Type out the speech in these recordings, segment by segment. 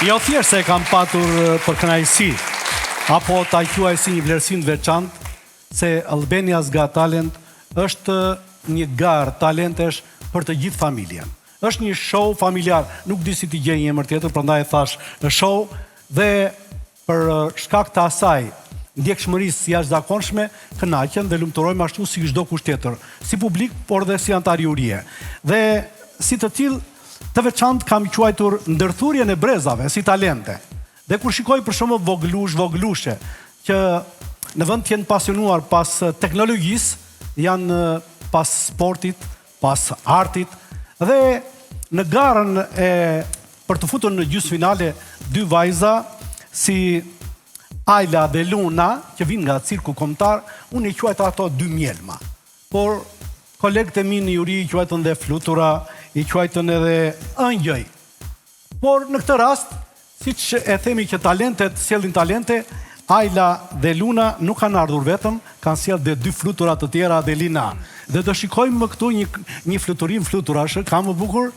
Jo thjesht se kam patur për kënaqësi, apo ta quaj si një vlerësim të veçantë, se Albania's Got Talent është një garë talentesh për të gjithë familjen. Është një show familjar, nuk di si t'i gjej një emër tjetër, prandaj e thash show, dhe për shkak të asaj ndjekshmërisë jashtëzakonshme, kënaqem dhe lumturojmë ashtu si çdo kusht tjetër, si publik, por dhe si antar jurie. Dhe si të tillë të veçantë kam quajtur ndërthurjen e brezave si talente. Dhe kur shikoj për shembull voglushe, që në vend të jenë pasionuar pas teknologjisë, janë pas sportit, pas artit, dhe në garën për të futur në gjysmëfinale dy vajza si Ajla dhe Luna, që vinë nga cirku kombëtar, unë i quajta ato dy mjelma. Por kolegët e mi në juri i quajtën dhe flutura, i quajtën edhe ëngjëj. Por në këtë rast, siç e themi që talentet sjellin talente, Ajla dhe Luna nuk kanë ardhur vetëm, kanë sjellë dhe dy flutura të tjera Adelina. Dhe do shikojmë më këtu një fluturim fluturash, ka më bukur?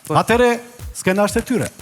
Atëre, skena është e tyre.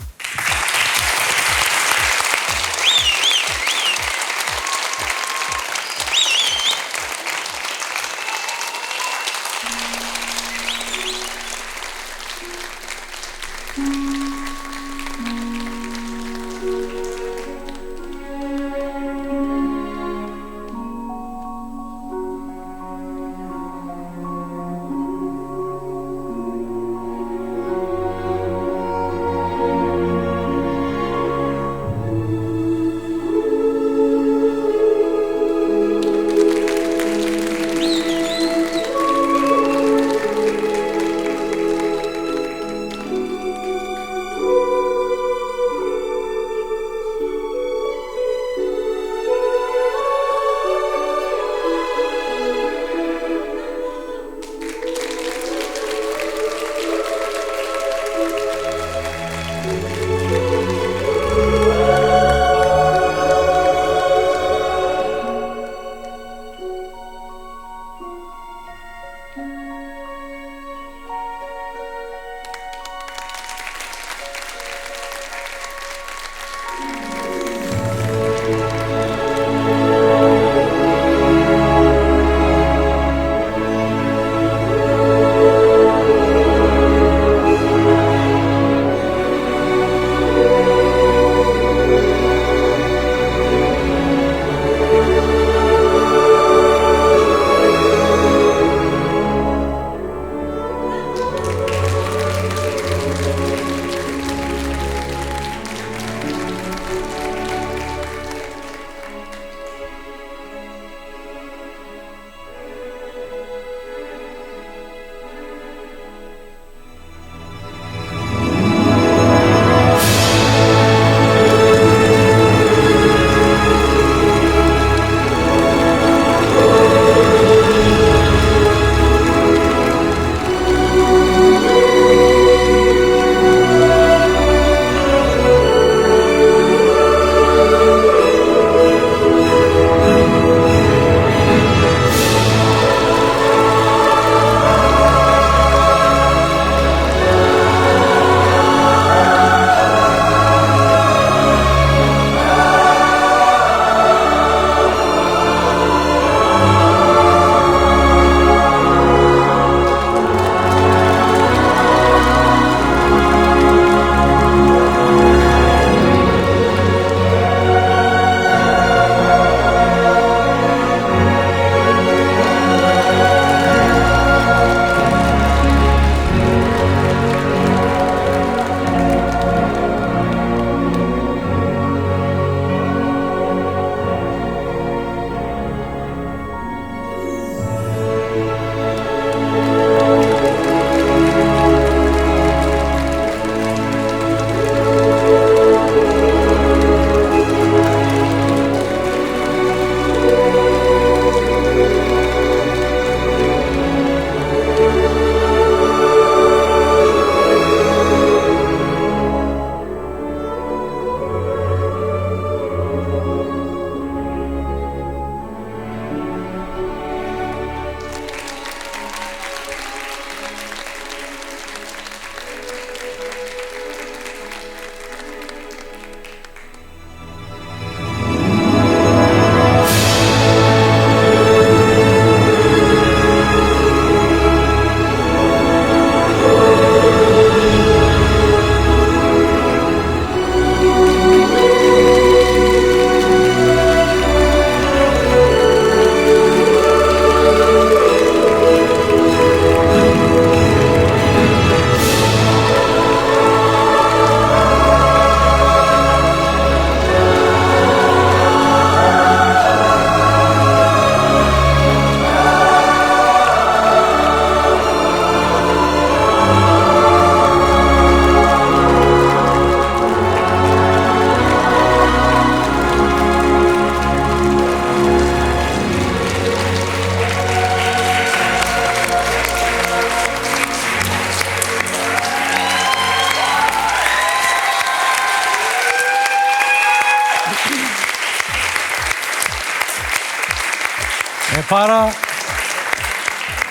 E para,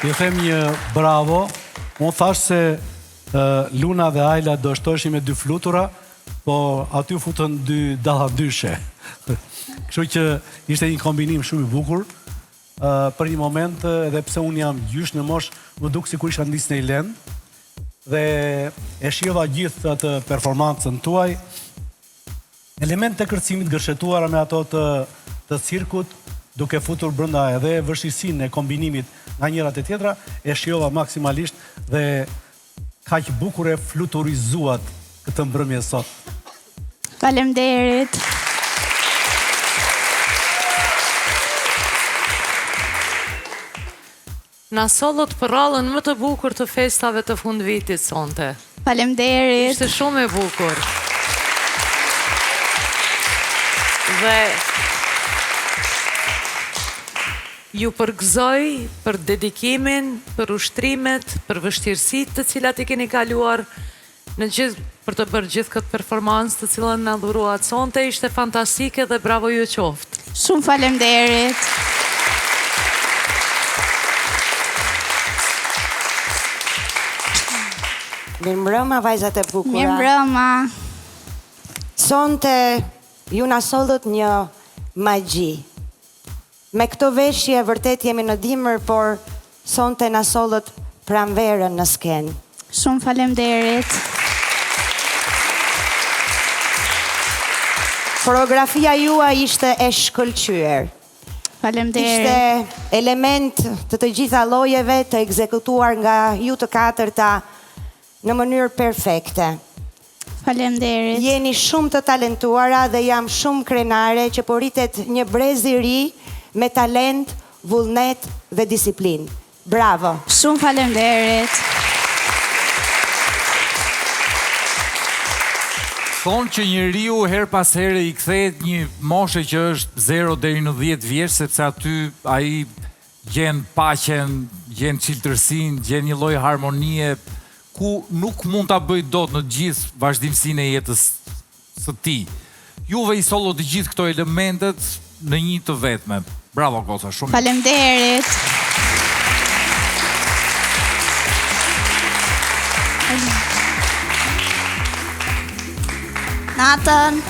ju them një bravo. Unë thash se Luna dhe Ajla do shtoheshin me 2 flutura, po aty u futën 2 dalla ndryshe. Kështu që ishte një kombinim shumë i bukur. Për një moment, edhe pse unë jam gjysh në mosh, më duk sikur isha ndis në Ilen, dhe e shijova gjithë atë performancën tuaj. Element të kërcimit gërshetuara me ato të cirkut, duke futur brenda edhe vështirësinë e kombinimit nga njëra te tjetra, e shijova maksimalisht dhe kaq bukur e fluturizuat këtë mbrëmje sot. Faleminderit. Na sollot për rallën më të bukur të festave të fundvitit sonte. Faleminderit. Ishte shumë e bukur. Dhe ju përgëzoj për dedikimin, për ushtrimet, për vështirësitë të cilat i keni kaluar për të bërë gjithë këtë performancë të cilën na dhuruat sonte. Ishte fantastike dhe bravo ju qoftë. Shumë faleminderit. Mirëmbrëma, vajzat e bukura. Mirëmbrëma. Sonte ju na sollët një magji. Me këto veshje vërtet jemi në dimër, por sonte na sollët pranverën në skenë. Shumë faleminderit. Koreografia juaj ishte e shkëlqyer. Faleminderit. Ishte element të gjitha llojeve të ekzekutuar nga ju të katërta në mënyrë perfekte. Faleminderit. Jeni shumë të talentuara dhe jam shumë krenare që po rritet një brez i ri me talent, vullnet dhe disiplinë. Bravo. Shumë faleminderit. Thonë që njeriu her pas here i kthehet një moshe që është 0 deri në 10 vjeç, sepse aty ai gjen paqen, gjen çiltërsinë, gjen një lloj harmonie ku nuk mund ta bëj dot në gjithë vazhdimsinë e jetës së tij. Juve i sollo të gjithë këto elementet në një të vetme. Bravo goca, shumë. Faleminderit. Natën.